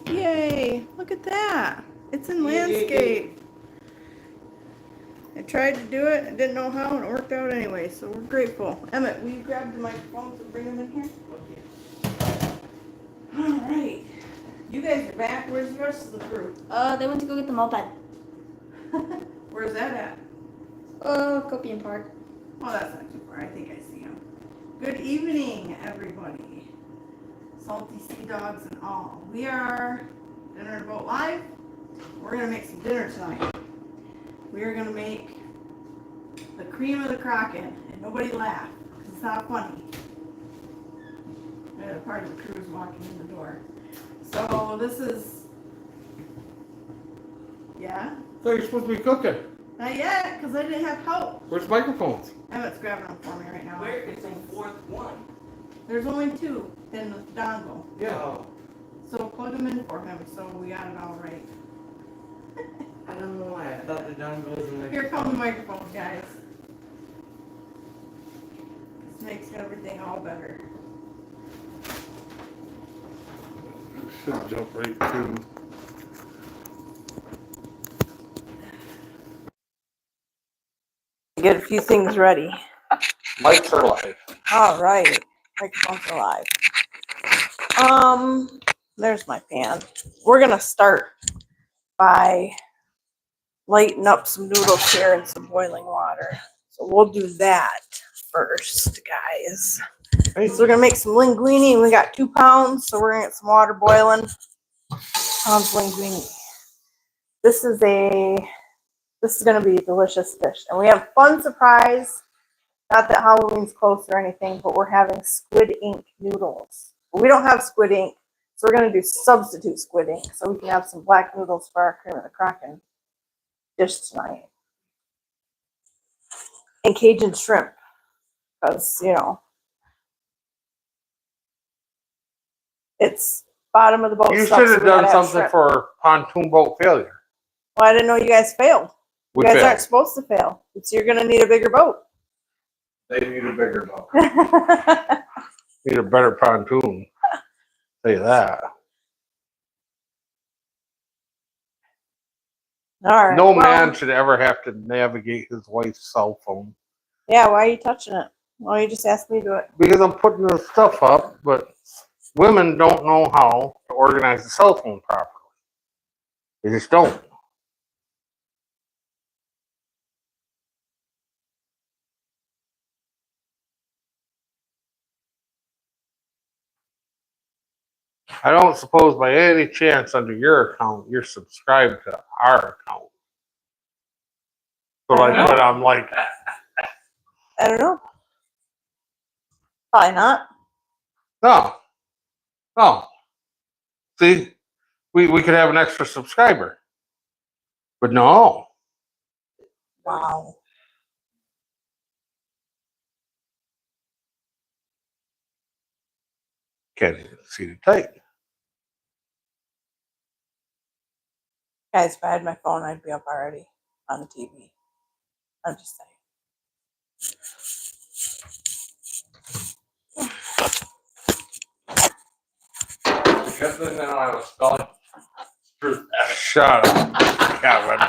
Yay! Look at that. It's in landscape. I tried to do it. I didn't know how, and it worked out anyway. So we're grateful. Emmett, will you grab the microphones and bring them in here? All right. You guys are back. Where's the rest of the crew? They went to go get the moped. Where's that at? Copian Park. Oh, that's not too far. I think I see him. Good evening, everybody. Salty sea dogs and all. We are Dinner and Boat Live. We're going to make some dinner tonight. We are going to make the cream of the Kraken. And nobody laugh, because it's not funny. And a part of the crew is walking in the door. So this is... Yeah? So you're supposed to be cooking. Not yet, because I didn't have help. Where's microphones? Emmett's grabbing them for me right now. Where is the fourth one? There's only two in the dongle. Yeah. So plug them in for him so we got it all right. I don't know why. I thought the dongle was in there. Here come the microphones, guys. This makes everything all better. Should jump right to. Get a few things ready. Mics are live. All right. Microphones are live. There's my pan. We're gonna start by lighting up some noodles here in some boiling water. So we'll do that first, guys. Hey, So we're gonna make some linguine, and we got 2 pounds, so we're gonna get some water boiling. Pounds linguine. This is gonna be a delicious dish, and we have a fun surprise. Not that Halloween's close or anything, but we're having squid ink noodles. We don't have squid ink, so we're gonna do substitute squid ink, so we can have some black noodles for our cream of the Kraken dish tonight. And Cajun shrimp, because it's bottom of the boat. you stuff, should so have we gotta done something shrimp. for pontoon boat failure. Well, I didn't know you guys failed. You We guys failed. aren't supposed to fail. So you're gonna need a bigger boat. They need a bigger boat. Need a better pontoon. Tell you that. All right. No well, man should ever have to navigate his wife's cell phone. Yeah, why are you touching it? Why don't you just ask me to do it? Because I'm putting the stuff up, but women don't know how to organize the cell phone properly. They just don't. I don't suppose by any chance under your account you're subscribed to our account. So but I'm like, I don't know. Probably not. no. See, we could have an extra subscriber. But no. Wow. Can't even see the tape. Guys, if I had my phone, I'd be up already on the TV. I'm just Just then I was calling. Shut up, Kevin.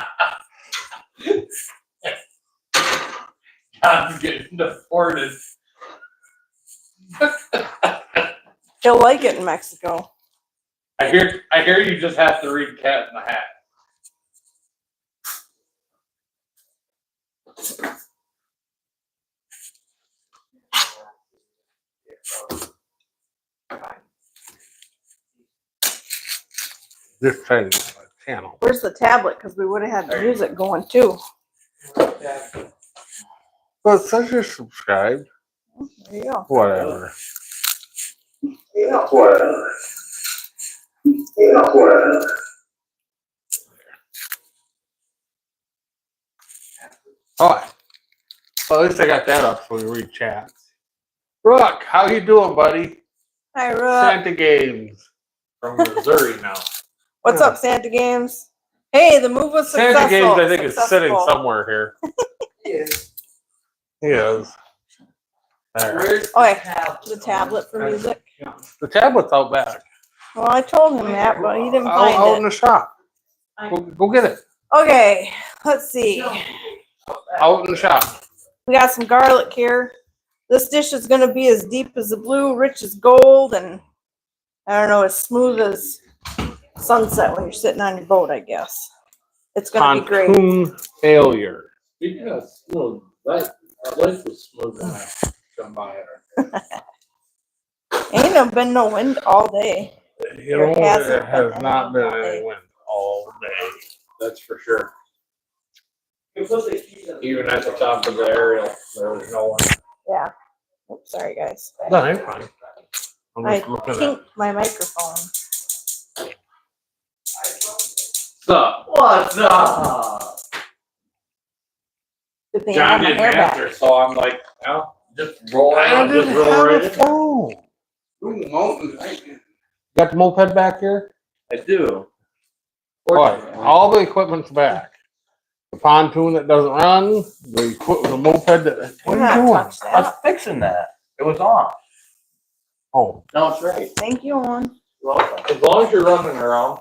I'm getting deported. saying. He'll like it in Mexico. I hear you just have to read Cat in the Hat. Just trying to get my channel. Where's the tablet? Because we would have had the music going too. Well, it says you're subscribed. There you go. Whatever. Alright. Well, at least I got that up so we read chats. Brooke, how you doing, buddy? Hi, Rook. Santa Games from Missouri now. What's up, Santa Games? Hey, the move was successful. Santa Games, I think, is sitting Successful. somewhere here. He is. There. Where's Oh, yeah. The tablet for music. The tablet's out back. Well, I told him that, but he didn't Out in find the it. shop. Go get it. Okay, let's see. Out in the shop. We got some garlic here. This dish is going to be as deep as the blue, rich as gold, and I don't know, as smooth as sunset when you're sitting on your boat, I guess. It's going to be great. Pontoon failure. Speaking of smooth, that place was smooth when I come by it. Ain't been no wind all day. You There know, hasn't there has been not been any any wind all day. That's for sure. Even at the top of the aerial, there was no one. Yeah. Oops, sorry, guys. No, I'm fine. I'm I just looking at kinked my microphone. What's up? Good thing I John have my didn't hair back. answer, so I'm like, well, just roll I out, didn't just roll have right a in. phone. Ooh, mountains. Got the moped back here? I do. What? All the equipment's back. The pontoon that doesn't run, the moped that. What Do are not you doing? touch I was that. fixing that. It was on. Oh, No, it's right. Thank you, Owen. Welcome. As long as you're running around.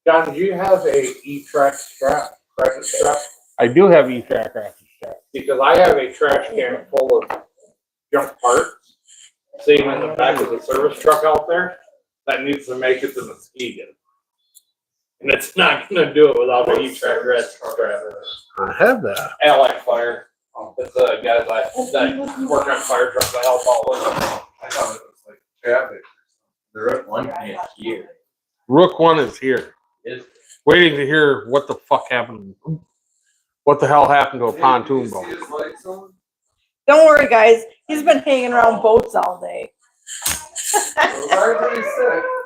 John, do you have a E-track strap, Kraken strap? I do have E-track ratchet strap. Because I have a trash can full of junk parts sitting in the back of the service truck out there that needs to make it to Muskegon. And it's not gonna do it without an E-track red strap. I have that. Allied Fire. It's the guys that work on fire trucks I help out with. I thought it was like traffic. The root one is here. Rook 1 is here. Is Waiting to hear what the fuck happened. What the hell happened to a pontoon boat? Don't worry, guys. He's been hanging around boats all day.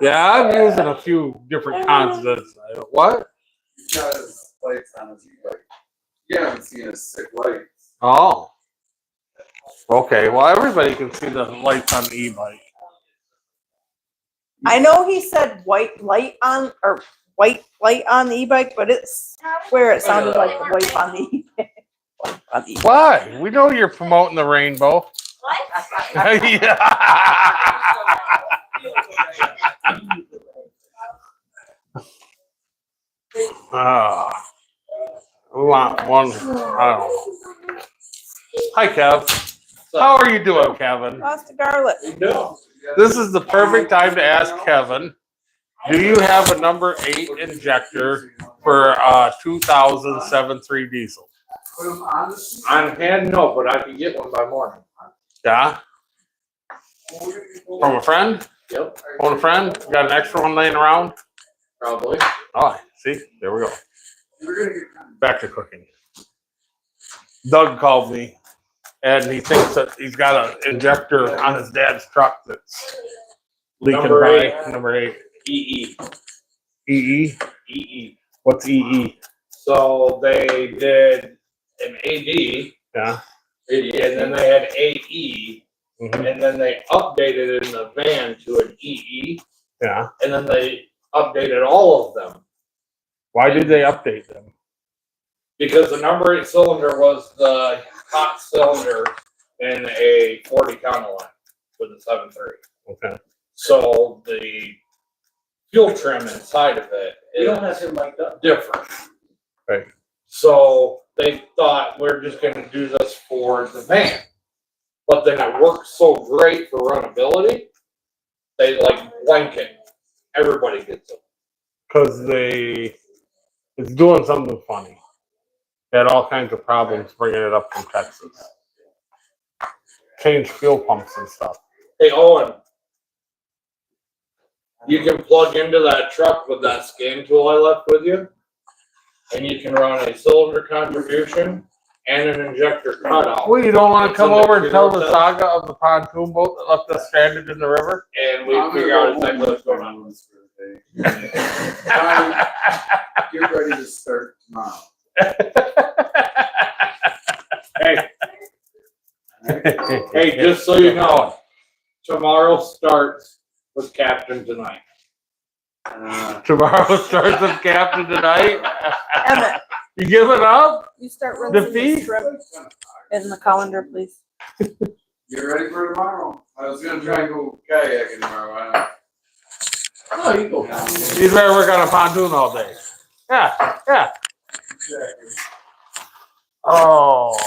Yeah, I'm using a few different consonants. What? He's got his lights on his e-bike. You haven't seen his sick lights. Oh. Okay, well, everybody can see the lights on the e-bike. I know he said white light on or white light on the e-bike, but it's where it sounded like the wipe on the e-bike. On the e-bike. Why? We know you're promoting the rainbow. Yeah. We want one. I don't know. Hi, Kev. How are you doing, Kevin? Lots of garlic. No. This is the perfect time to ask Kevin, do you have a number 8 injector for 2007-3 diesel? On hand, no, but I can get one by morning. Yeah? From a friend? Yep, From a friend? Got an extra one laying around? probably. Oh, see? There we go. Back to cooking. Doug called me, and he thinks that he's got an injector on his dad's truck that's leaking Number by. 8. Number 8. EE. EE? EE. What's EE? So they did an AD, Yeah. and then they had AE, Mhm. and then they updated it in the van to an EE, Yeah. and then they updated all of them. Why did they update them? Because the number 8 cylinder was the hot cylinder in a 40 counter line with a 7.3. Okay. So the fuel trim inside of it is him like that. different. Right. So they thought we're just gonna do this for the van. But then it works so great for runnability, they like blanket. Everybody gets it. Because it's doing something funny. They had all kinds of problems bringing it up from Texas. Change fuel pumps and stuff. Hey Owen, you can plug into that truck with that scan tool I left with you, and you can run a cylinder contribution and an injector cutout. Well, you don't want to come over and tell the It's saga of the pontoon boat that left us stranded in the river? And we figure out exactly what's going on. Get ready to start tomorrow. Hey, just so you know, tomorrow starts with Captain Tonight. Tomorrow starts with Captain tonight. Emmett, You give it up? you start rinsing Defeat? the shrimp in the colander, please. Get ready for tomorrow. I was gonna try and go kayaking tomorrow. Oh, you go. He's better work on a pontoon all day. Yeah, yeah. Oh.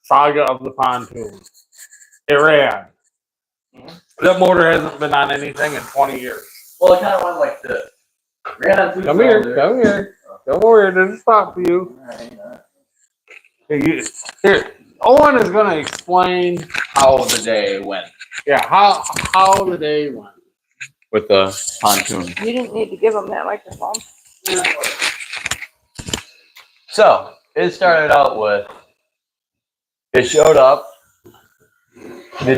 Saga of the pontoon. It ran. That motor hasn't been on anything in 20 years. Well, it kind of went like this. Ran on 2 Come here, cylinders. come here. Don't worry, it didn't stop for you. Alright, Here, Owen is going to explain. how the day went Yeah, how the day went. with the pontoon. You didn't need to give him that microphone. So it started out with it showed up the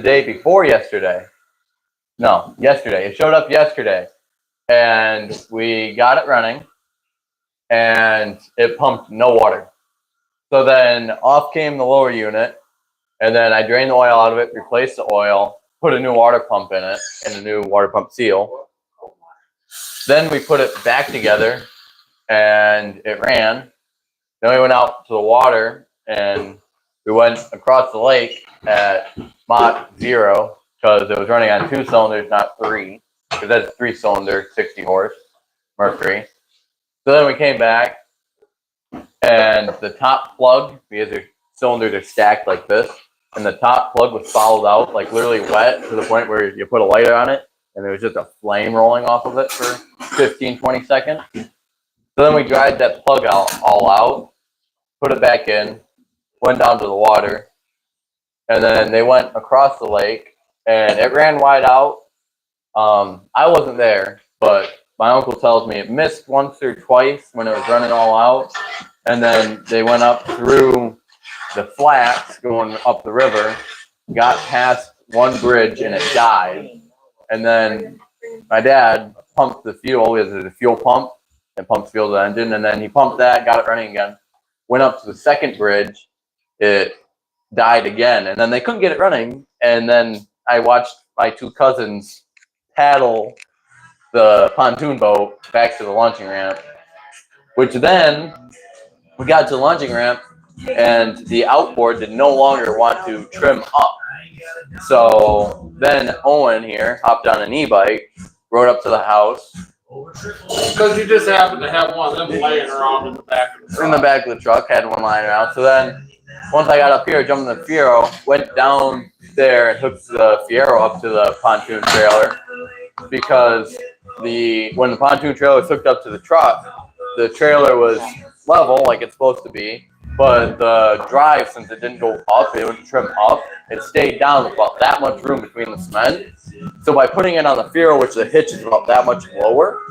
day before yesterday. No, yesterday. It showed up yesterday, and we got it running, and it pumped no water. So then off came the lower unit, and then I drained the oil out of it, replaced the oil, put a new water pump in it, and a new water pump seal. Then we put it back together, and it ran. Then we went out to the water, and we went across the lake at Mach 0, because it was running on 2 cylinders, not 3, because that's 3-cylinder, 60 horse, Mercury. So then we came back, and the top plug, because the cylinders are stacked like this, and the top plug was fouled out, like literally wet, to the point where you put a lighter on it, and there was just a flame rolling off of it for 15, 20 seconds. So then we dried that plug all out, put it back in, went down to the water, and then they went across the lake, and it ran wide out. I wasn't there, but my uncle tells me it missed once or twice when it was running all out, and then they went up through the flats going up the river, got past one bridge, and it died. And then my dad pumped the fuel. He has a fuel pump and pumps fuel to the engine, and then he pumped that, got it running again, went up to the second bridge, it died again, and then they couldn't get it running, and then I watched my 2 cousins paddle the pontoon boat back to the launching ramp, which then we got to the launching ramp, and the outboard did no longer want to trim up. So then Owen here hopped on an e-bike, rode up to the house. Because you just happen to have one of them laying around in the back of the truck. In the back of the truck, had one lying around. So then once I got up here, jumped in the Fiero, went down there and hooked the Fiero up to the pontoon trailer, because when the pontoon trailer was hooked up to the truck, the trailer was level like it's supposed to be, but the drive, since it didn't go up, it wouldn't trim up, it stayed down with about that much room between the cement. So by putting it on the Fiero, which the hitch is about that much lower,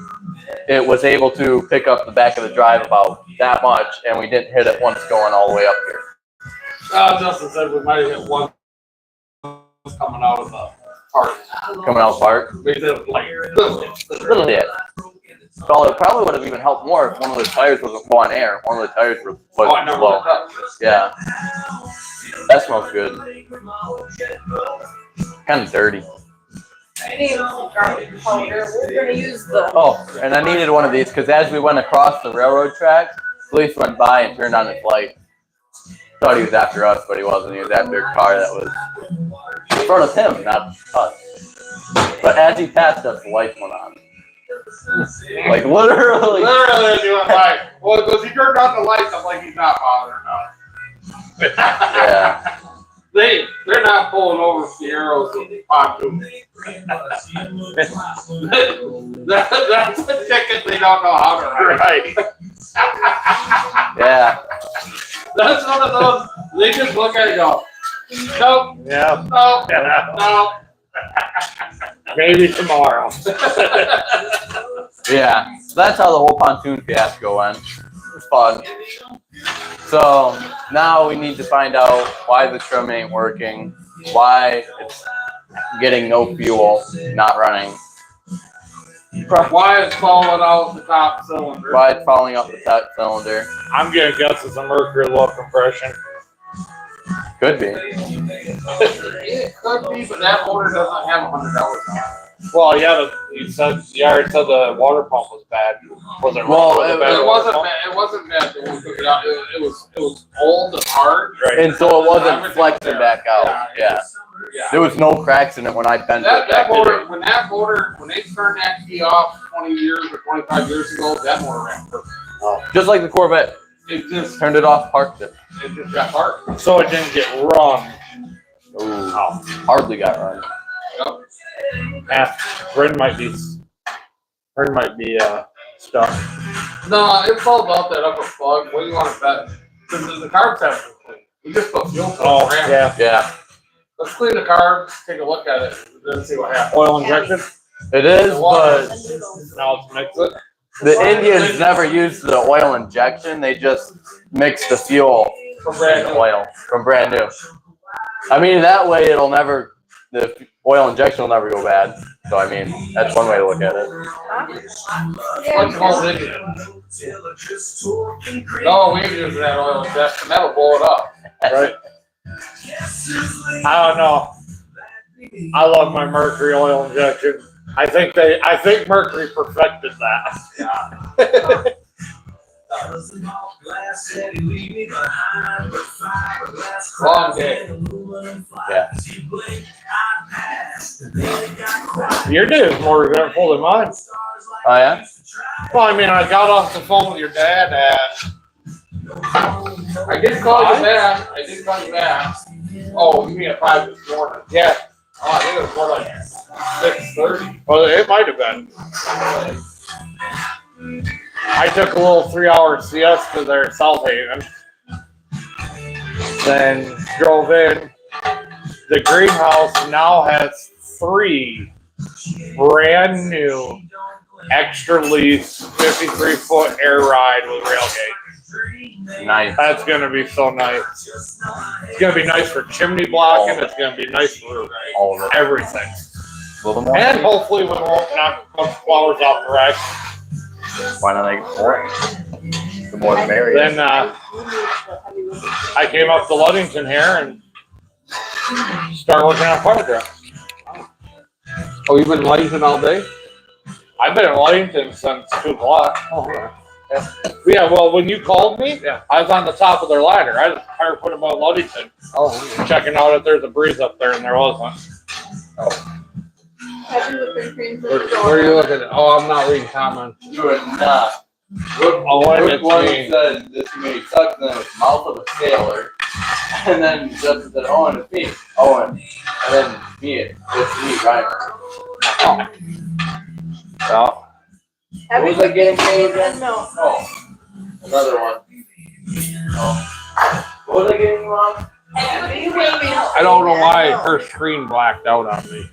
it was able to pick up the back of the drive about that much, and we didn't hit it once going all the way up here. Justin said we might have hit one coming out of the park. Coming out apart. We did like Little bit. So it probably would have even helped more if one of the tires wasn't low on air. One of the tires was I never low. looked up. Yeah. That smells good. Kind of dirty. I need some garlic powder. We're gonna use the. Oh, and I needed one of these because as we went across the railroad tracks, police went by and turned on his light. Thought he was after us, but he wasn't. He was after a car that was in front of him, not us. But as he passed us, the lights went on. Like literally. Literally, as you went by. Well, because he turned on the lights, I'm like, he's not bothering us. Yeah. They're not pulling over Fieros with pontoons. That's a ticket they don't know how to write. Right. Yeah. That's one of those, they just look at it and go, nope, Yeah. nope, nope. Maybe tomorrow. Yeah. So that's how the whole pontoon fiasco went. It was fun. So now we need to find out why the trim ain't working, why it's getting no fuel, not running, Why it's falling out the top cylinder? why it's falling off the top cylinder. I'm gonna guess it's a mercury low compression. Could be. It could be, but that motor doesn't have $100 on it. Well, yeah, you already said the water pump was bad. Was it? Well, wrong with the it bad wasn't water pump? It wasn't bad when we took it out. It was old and hard. Right. And so it wasn't flexing back out. Yeah. There was no cracks in it when I bent it That back in motor, it. when they turned that key off 20 years or 25 years ago, that motor ran perfect. Just like the Corvette. It just Turned it off, parked it. got hard. So it didn't get run. Ooh, hardly got run. Bryn might be stuck. No, it's all about that upper plug. What do you want to bet? The carbs have to be clean. We just put fuel to Oh, it. yeah. Yeah, Let's clean the carbs, take a look at it, then see what happens. Oil injected. it is, but Now it's mixed it. the Indians never used the oil injection. They just mixed the fuel From brand and new. oil from brand new. I mean, that way the oil injection will never go bad. So, I mean, that's one way to look at it. What's called engine? No, we ain't using that oil injection. That'll blow it up. Right. I don't know. I love my mercury oil injection. I think Mercury perfected that. Long day. Yeah. Your day is more eventful than mine. Oh, yeah? Well, I mean, I got off the phone with your dad at. I did call you back. Oh, you mean at 5 this morning? Yeah. Oh, I think it was more like 6:30. Well, it might have been. I took a little 3-hour siesta there at South Haven. Then drove in. The greenhouse now has 3 brand new extra lease 53-foot air ride with railgate. Nice. That's gonna be so nice. It's gonna be nice for chimney blocking. It's gonna be nice for All of it. everything. A little more. And hopefully we won't knock a bunch of flowers off the rack. Why not make it more? The more the merrier. Then I came up to Ludington here and started working on fire truck. Oh, you've been in Ludington all day? I've been in Ludington since 2 o'clock. Oh, yeah. Yeah, well, when you called me, I was on the top of their ladder. I just hired put them on Ludington, Oh, checking out if there's a breeze up there, and there wasn't. where are you looking at? Oh, I'm not reading comments. You are not. Oh, and Which it's one me. said this may suck in the mouth of a sailor? And then Justin said, Owen, it's me. Owen. And then me, it's me, Ryan. Yeah. What was I getting paid again? No. Oh, another one. Oh. What was I getting you on? I don't know why her screen blacked out on me.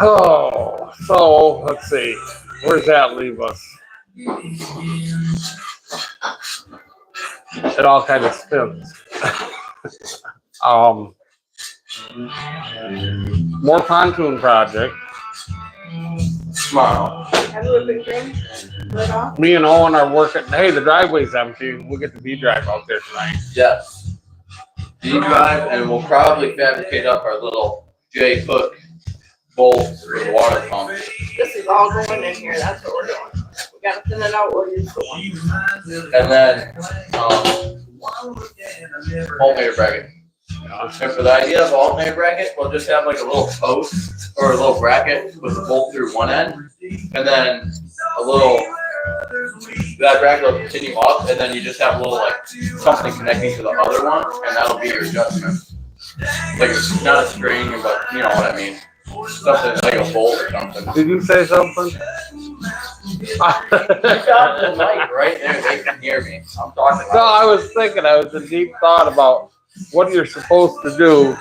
Oh, so let's see. Where's that leave us? It all kind of spins. More pontoon project. Tomorrow. Have you whipping cream? Right off? Me and Owen are working. Hey, the driveway's empty. We'll get the B drive out there tonight. Yes. D-drive, and we'll probably fabricate up our little J-hook bolts for the water pump. This is all going in here. That's what we're doing. We gotta thin it out. We'll use the one. And then, alternator bracket. And for the idea of alternator bracket, we'll just have like a little post or a little bracket with a bolt through one end, and then a little, that bracket will continue up, and then you just have a little like something connecting to the other one, and that'll be your adjustment. Like it's not a string, but you know what I mean. Something like a bolt or something. Did you say something? You got the mic right there, they can hear me. I'm talking No, loud. I was thinking. I was in deep thought about what you're supposed to do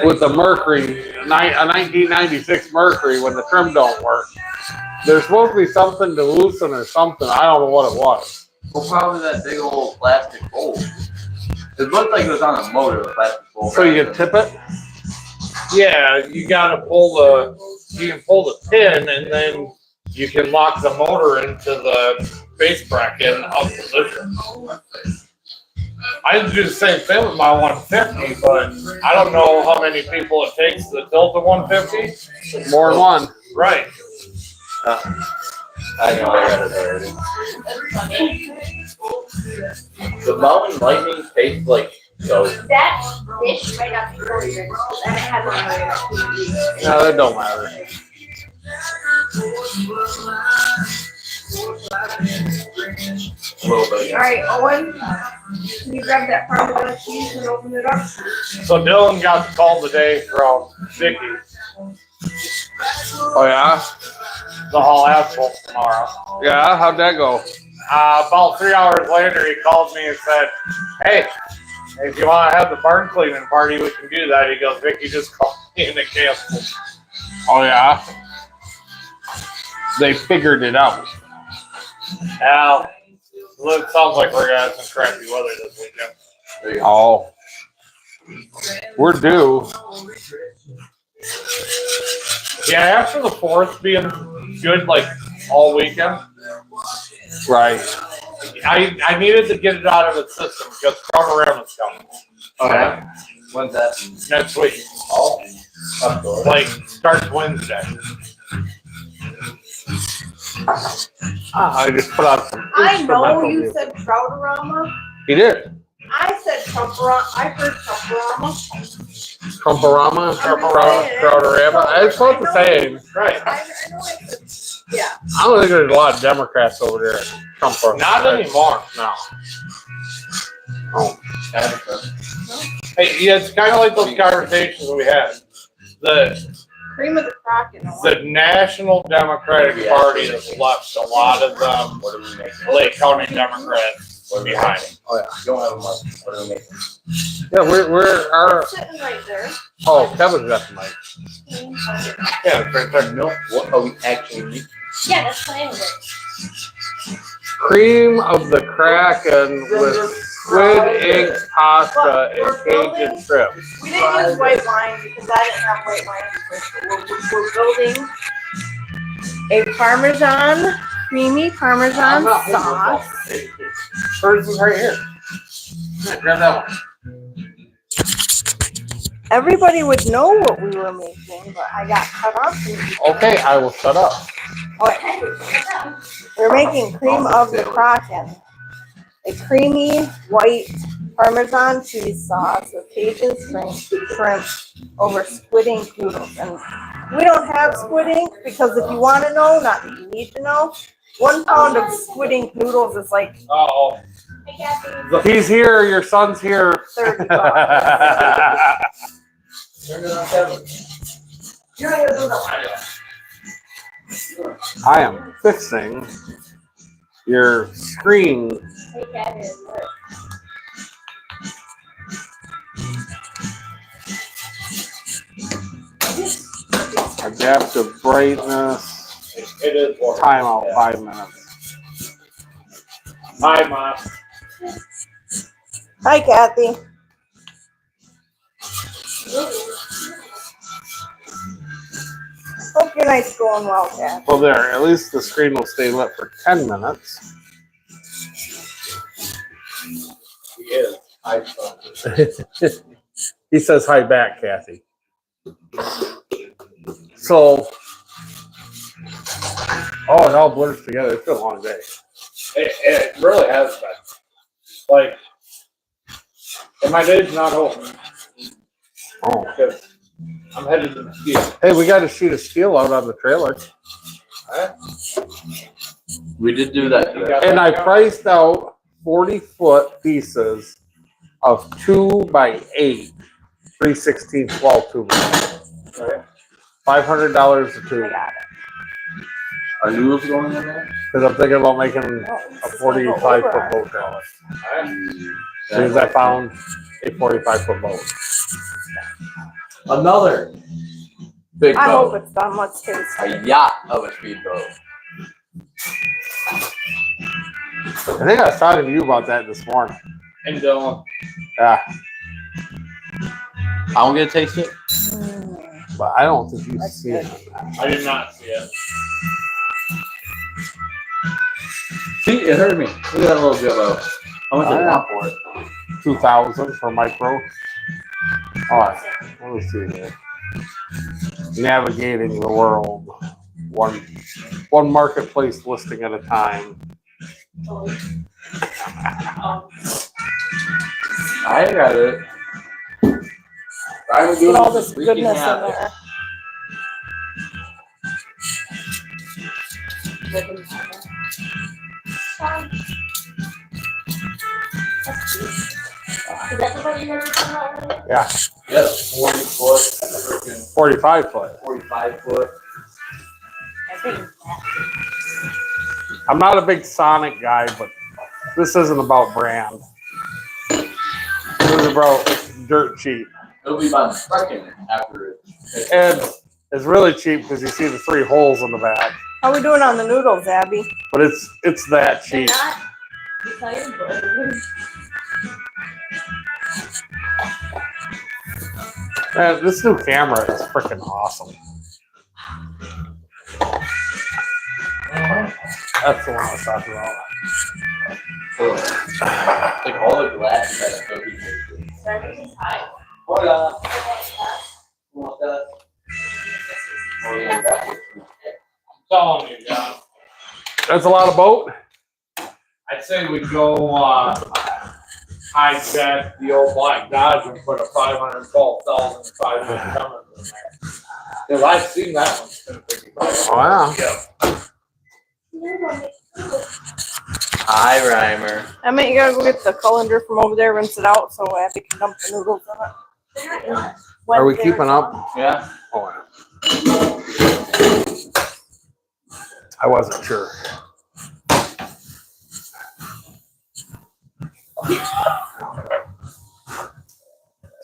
with the Mercury, a 1996 Mercury, when the trim don't work. There's supposed to be something to loosen or something. I don't know what it was. Well, probably that big old plastic bolt. It looked like it was on a motor, the plastic bolt. So you can tip it? Yeah, you gotta you can pull the pin, and then you can lock the motor into the base bracket and up position. I do the same thing with my 150, but I don't know how many people it takes to tilt the 150. more than one. Right. I know, I got it already. The mountain lightning takes like So That dish might not be for yours. I haven't had one already. No, that don't matter. a little bit. Alright, Owen, can you grab that Parmesan cheese and open it up? So Dylan got the call today from Vicky. Oh yeah? The haul asphalt tomorrow. Yeah, how'd that go? About 3 hours later, he called me and said, "Hey, if you want to have the barn cleaning party, we can do that." He goes, "Vicky just called me and it canceled." Oh yeah? They figured it out. Now, it sounds like we're gonna have some crappy weather this weekend. There you go. Oh. We're due. Yeah, after the 4th being good, like all weekend, Right. I needed to get it out of its system because Carmarama's coming Okay. When's that? next week. Oh. Up to it. Like, starts Wednesday. I just put out some I know instrumental you music. said Troutorama. He did. I said Trumparama. I heard Trumparama. Trumparama, Trumparama. Troutorama. It's about the same. Right. I know I said, yeah. I don't think there's a lot of Democrats over there. Trump. Not anymore. No. Hey, yeah, it's kind of like those conversations we had. The Cream of the Kraken. Owen. National Democratic Party has left a lot of them What are we making? Lake County Democrats behind. Oh yeah. You don't have a mark. What are we making? Yeah, we're our. It's sitting right there. Oh, Kevin's got the mic. Yeah, it's right there. Milk. What are we actually making? Yeah, that's tangled. Cream of the Kraken with squid ink pasta and Cajun shrimp. We didn't use white wine because I didn't have white wine. We're building a Parmesan, creamy Parmesan sauce. Hers is right here. Yeah, grab that one. Everybody would know what we were making, but I got cut off. Okay, I will shut up. Okay. We're making cream of the Kraken. A creamy white Parmesan cheese sauce with Cajun shrimp over squid ink noodles. And we don't have squid ink because if you want to know, not that you need to know, 1 pound of squid ink noodles is like Uh-oh. Hey, Kathy. He's here, your son's here. $30. Turn it on, Kevin. I am fixing your screen. Hey, Kathy. Adaptive brightness. It is one. Timeout 5 minutes. Hi, Mom. Hi, Kathy. Hope your night's going well, Kathy. Well, there. At least the screen will stay lit for 10 minutes. He is. I thought. He says hi back, Kathy. So, oh, it all blurs together. It's been a long day. It really has been. Like, and my day's not over Oh. because I'm headed to the ski. Hey, we got a sheet of steel out on the trailer. We did do that today. And I priced out 40-foot pieces of 2x8, 3/16 wall tubing. $500 a tube. Are noodles going in there? Because I'm thinking about making a 45-foot boat trailer. As soon as I found a 45-foot boat. Another big I hope boat. it's done. Let's taste it. A yacht of a speedboat. I think I was talking to you about that this morning. And Dylan. Yeah, I don't get to taste it. but I don't think you've That's seen good. it. I did not see it. See, it hurt me. Look at that little jibbo. How much did I want for it? 2,000 for micro. All right, let me see here. Navigating the world, one marketplace listing at a time. I got it. I was Get doing all this freaking goodness in habit. there. Is that the one you were talking about earlier? Yeah, Yep, 40 foot, freaking 45 foot. 45 foot. I think I'm not a big Sonic guy, but this isn't about brand. This is about dirt cheap. It'll be about freaking after it. And it's really cheap because you see the 3 holes in the back. How we doing on the noodles, Abby? But it's that they're cheap. not. You tell your brother. Man, this new camera is freaking awesome. That's the one I was talking about. Like all the glass that go be Service is high. Hold on. Want that? Oh, yeah, backwards. I'm telling you, John. That's a lot of boat. I'd say we go hijack the old Black Dodge and put a 512,000 500 Cummins in there. Because I've seen that one. Oh, yeah. Hi, Reimer. I mean, you gotta go get the colander from over there, rinse it out, so Abby can dump the noodles in it. They're not done. Are we Wednesday or keeping up? something. Yeah. Oh, yeah. I wasn't sure.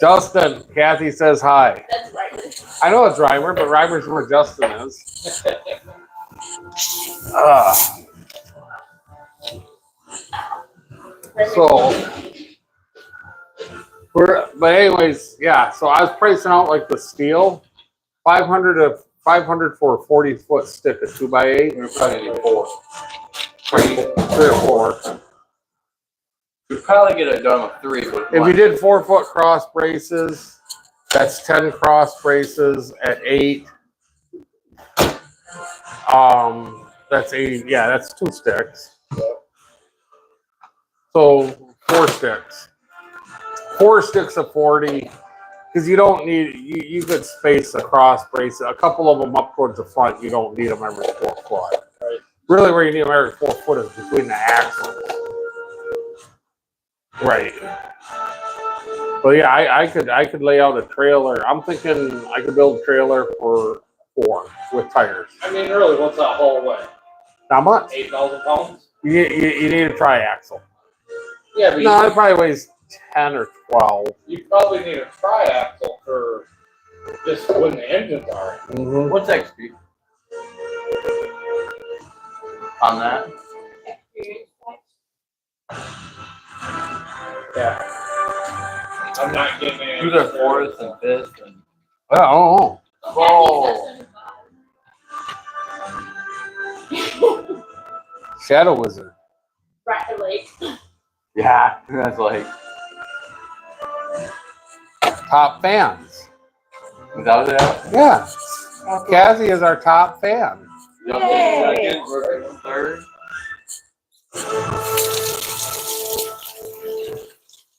Justin, Kathy says hi. That's right. I know it's Reimer, but Reimer's where Justin is. So but anyways, yeah. So I was pricing out like the steel, 500 for a 40-foot stick of 2x8. We're probably need 4. 3 or 4. We'd probably get it done with 3. But If you did 4-foot cross braces, that's 10 cross braces at 8. That's 80. Yeah, that's 2 sticks. So 4 sticks. 4 sticks of 40, because you don't need, you could space a cross brace, a couple of them up towards the front, you don't need them every 4 foot. Right. Really where you need them every 4 foot is between the axles. Right. But yeah, I could lay out a trailer. I'm thinking I could build a trailer for 4 with tires. I mean, really, what's that whole way? Not much. 8,000 pounds? You need a triaxle. Yeah, but No, it probably weighs 10 or 12. you probably need a triaxle for just when the engines are. Mm-hmm. What's XP? On that? Yeah. I'm not getting any. Who's our 4th and 5th? And... Well, I don't know. Oh. Shadow Wizard. Right, like. Yeah, that's like. Top fans. Is that what they are? Yeah. Cassie is our top fan. Yep. Second, we're in 3rd.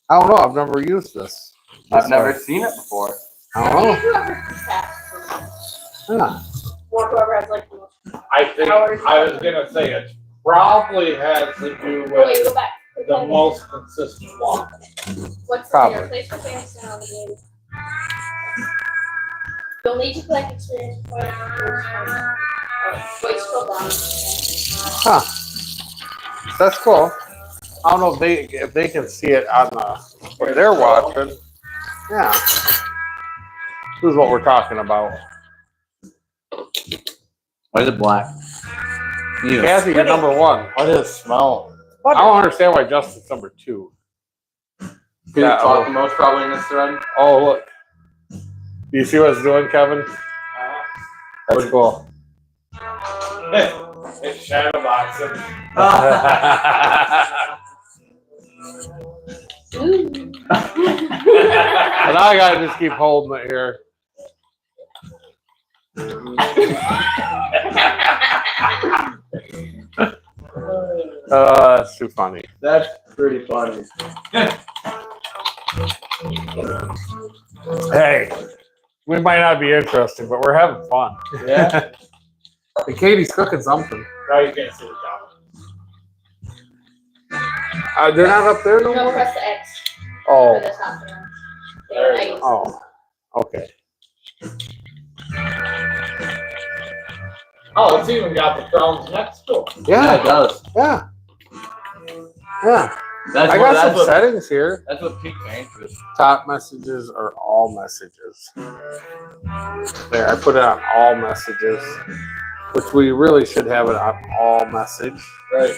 I don't know. I've never used this. I've never seen it before. I don't know. Whoever passes, Yeah. or whoever has like the most. I think, I was gonna say it probably has to do Oh, wait, with go back. the most consistent one. What's Probably. the place for fans now in the game? You'll need to collect experience points. Wait, scroll down. Huh. That's cool. I don't know if they can see it on the where they're watching. Yeah. This is what we're talking about. Why is it black? Kathy, you're number 1. Why does it smell? I don't understand why Justin's number 2. Because you talk the most probably in this thread. Oh, look. Do you see what it's doing, Kevin? That's cool. It's shadow boxing. Ooh. And now I gotta just keep holding it here. That's too funny. That's pretty funny. Hey, we might not be interesting, but we're having fun. Yeah. And Katie's cooking something. Now you can't see the top. They're not up there no No, more? press the X for Oh, the top one. There you Nice. oh, okay. Oh, it's even got the crowns next to it. Yeah, it Yeah, does. yeah, yeah. That's I what, got that's some what, settings here. that's what piqued my interest. Top messages are all messages. There, I put it on all messages, which we really should have it on all message. Right.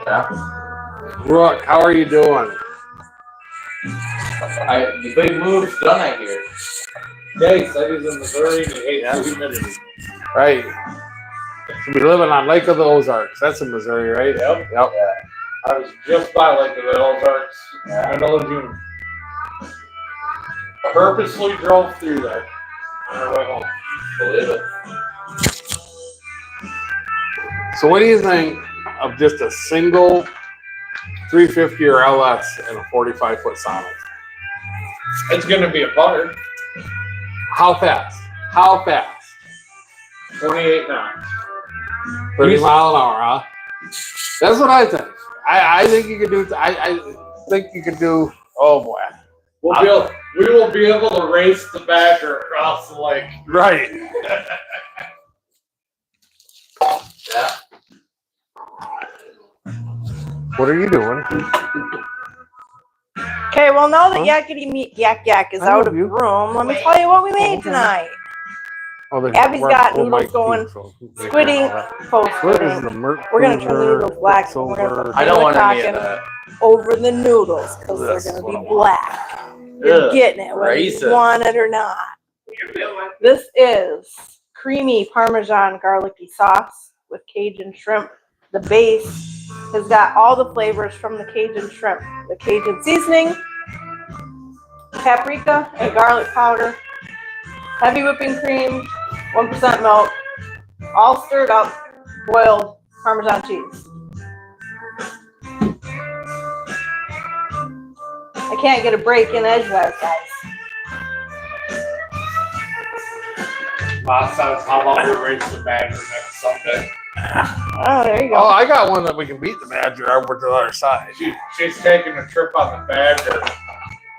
Yeah. Rook, how are you doing? The big move's done, I hear. Yeah, he said he's in Missouri and he hates the humidity. Right. Should be living on Lake of the Ozarks. That's in Missouri, right? Yep. Yep. I was just by Lake of the Ozarks, middle of June. Purposely drove through there on our way home. Believe it. So what do you think of just a single 350 or LS and a 45-foot Sonic? It's gonna be a putter. How fast? How fast? 28 knots. 30 mile an hour, huh? That's what I think. I think you could do. I think you could do. Oh boy. We will be able to race the Badger across the lake. Right. Yeah. What are you doing? Okay, well now that Yakety Meat Yak Yak is I out love of the you. room, let me tell you what we made Okay. tonight. Oh, Abby's got noodles going. Squidding, faux squidding. We're gonna turn the noodles black. And we're gonna put I don't want any of Kraken that. over the noodles because they're This is gonna what I be want. black. You're Ugh, getting it whether you racist. want it or not. This is creamy Parmesan garlicky sauce with Cajun shrimp. The base has got all the flavors from the Cajun shrimp. The Cajun seasoning, paprika and garlic powder, heavy whipping cream, 1% milk, all stirred up, boiled Parmesan cheese. I can't get a break in edgewise, guys. Mom says, how about we race the Badger next Sunday? Oh, there you Oh, go. I got one that we can beat the Badger over to the other side. She's taking a trip on the Badger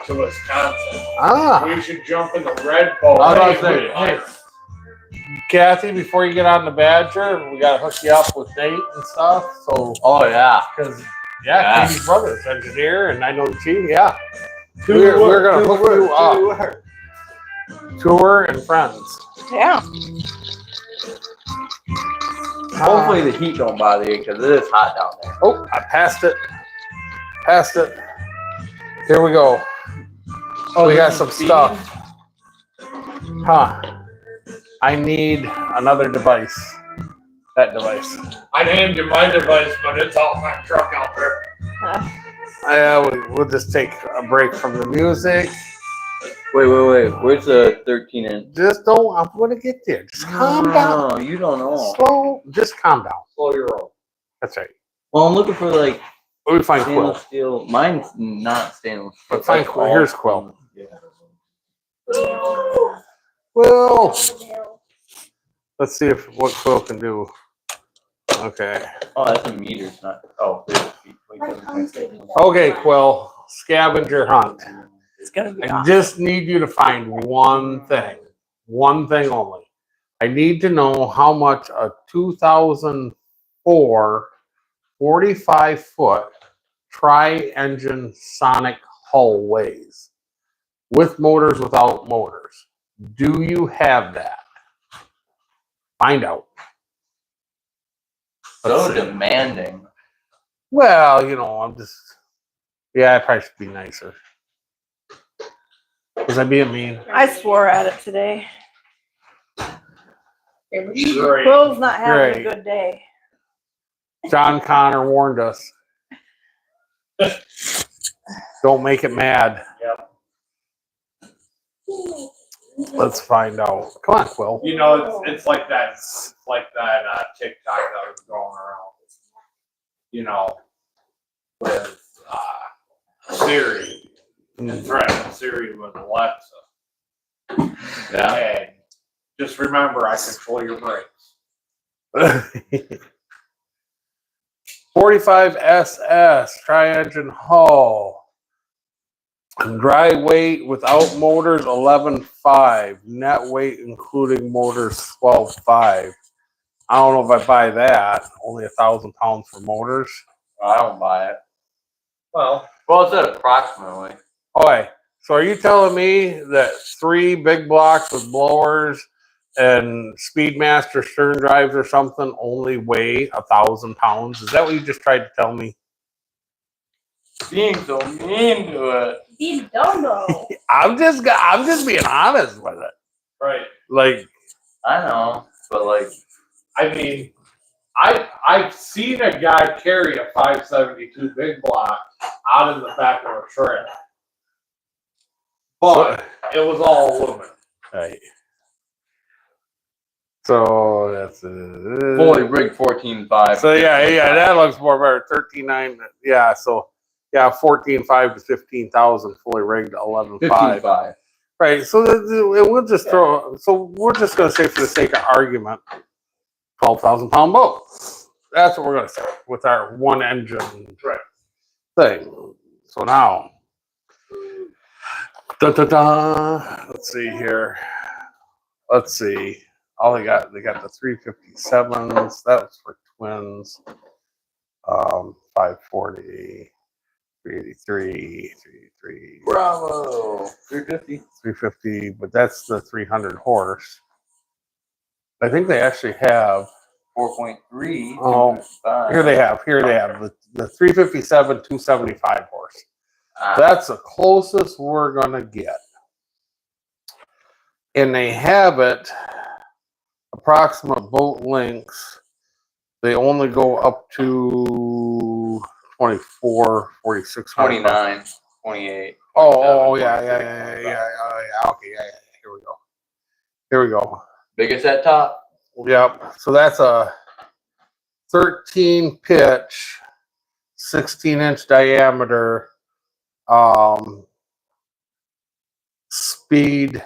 to Wisconsin. Ah, We should jump in the red boat. I was about to say, hey, Kathy, before you get on the Badger, we gotta hook you up with Nate and stuff. So, Oh, yeah. because Yeah. Katie's brother's engineer, and I know the team. Yeah, we're gonna hook you up. Tour and friends. Yeah. Hopefully the heat don't bother you because it is hot down there. Oh, I passed it. Passed it. Here we go. Oh, we got some stuff. Huh. I need another device. That device. I named you my device, but it's all my truck out there. We'll just take a break from the music. Wait. Where's the 13-inch? Just don't. I'm gonna get there. Just calm down. No, you don't know. Slow. Just calm down. Slow your roll. That's right. Well, I'm looking for like Let me find Quill. stainless steel. Mine's not stainless. Let's find Like Quill. all- Here's Quill. Yeah. Quill. Let's see if what Quill can do. Okay. Oh, that's a meter. It's not. Oh, 30 feet. Wait, that's my Okay, Quill. Scavenger hunt. It's gonna be I awesome. just need you to find one thing. One thing only. I need to know how much a 2004 45-foot tri-engine Sonic hull weighs. With motors, without motors. Do you have that? Find out. So demanding. Well, I'm just... Yeah, I probably should be nicer. Was I being mean? I swore at it today. Great. Will's not having Great. a good day. John Connor warned us. Don't make it mad. Yep. Let's find out. Come on, Quill. It's like that. It's like that TikTok that was going around. With Siri. And threaten Siri with Alexa. Yeah. And just remember, I control your brakes. 45 SS tri-engine hull. Dry weight without motors 11.5. Net weight including motors 12.5. I don't know if I buy that. Only 1,000 pounds for motors. I don't buy it. Well, Well, it said approximately. Okay, so are you telling me that 3 big blocks with blowers and Speedmaster stern drives or something only weigh 1,000 pounds? Is that what you just tried to tell me? Being so mean to it. These don't know. I'm just being honest with it. right. Like, I know, but like, I mean, I've seen a guy carry a 572 big block out in the back of a trailer. But it was all aluminum. right. So that's fully rigged 14.5. So yeah, that looks more better. 13.9. Yeah, so yeah, 14.5 to 15,000 fully rigged 11.5. 15.5. Right. So we'll just throw. So we're just going to say, for the sake of argument, 12,000 pound boat. That's what we're going to say with our one engine thing. So now, let's see here. Let's see. All they got the 357s. That was for twins. 540, 383, 383. Bravo. 350. 350, but that's the 300 horse. I think they actually have 4.3. Oh, here they have the 357 275 horse. That's the closest we're gonna get, and they have it approximate boat lengths. They only go up to 24, 46, 29, 28. Oh yeah. Okay, yeah. Here we go. Biggest at top. Yep. So that's a 13 pitch, 16-inch diameter, speed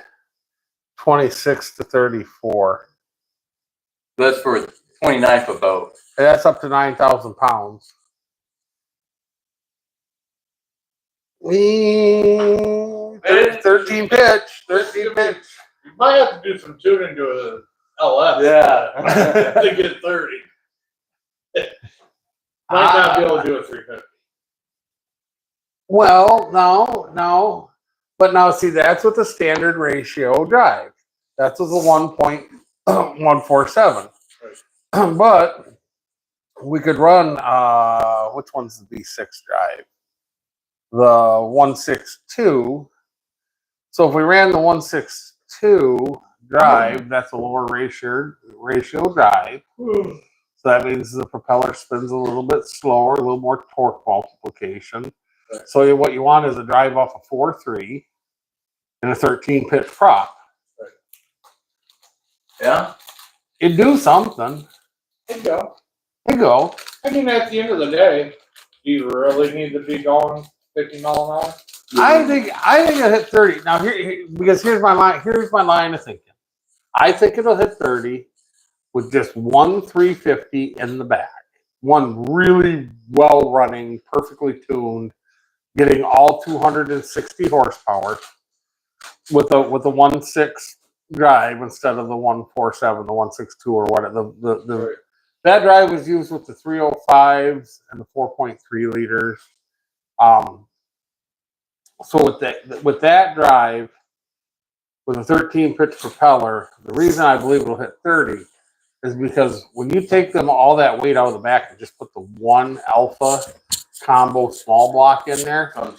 26 to 34. That's for a 29-foot boat. And that's up to 9,000 pounds. 13 pitch. You might have to do some tuning to a LS. Yeah. To get 30. Might not be able to do a 350. Well, no. But now, see, that's with the standard ratio drive. That's with the 1.147. But we could run, which one's the V6 drive? The 162. So if we ran the 162 drive, that's a lower ratio drive. So that means the propeller spins a little bit slower, a little more torque multiplication. So what you want is a drive off a 4.3 and a 13 pitch prop. Yeah. It'd do something. There you go. It'd go. I mean, at the end of the day, do you really need to be going 50 miles an hour? I think it'll hit 30. Now because here's my line of thinking. I think it'll hit 30 with just one 350 in the back. One really well running, perfectly tuned, getting all 260 horsepower with a 1.6 drive instead of the 1.47, the 1.62 or whatever. That drive was used with the 305s and the 4.3 liters. So with that drive, with a 13 pitch propeller, the reason I believe it'll hit 30 is because when you take them all that weight out of the back and just put the one alpha combo small block in there, well,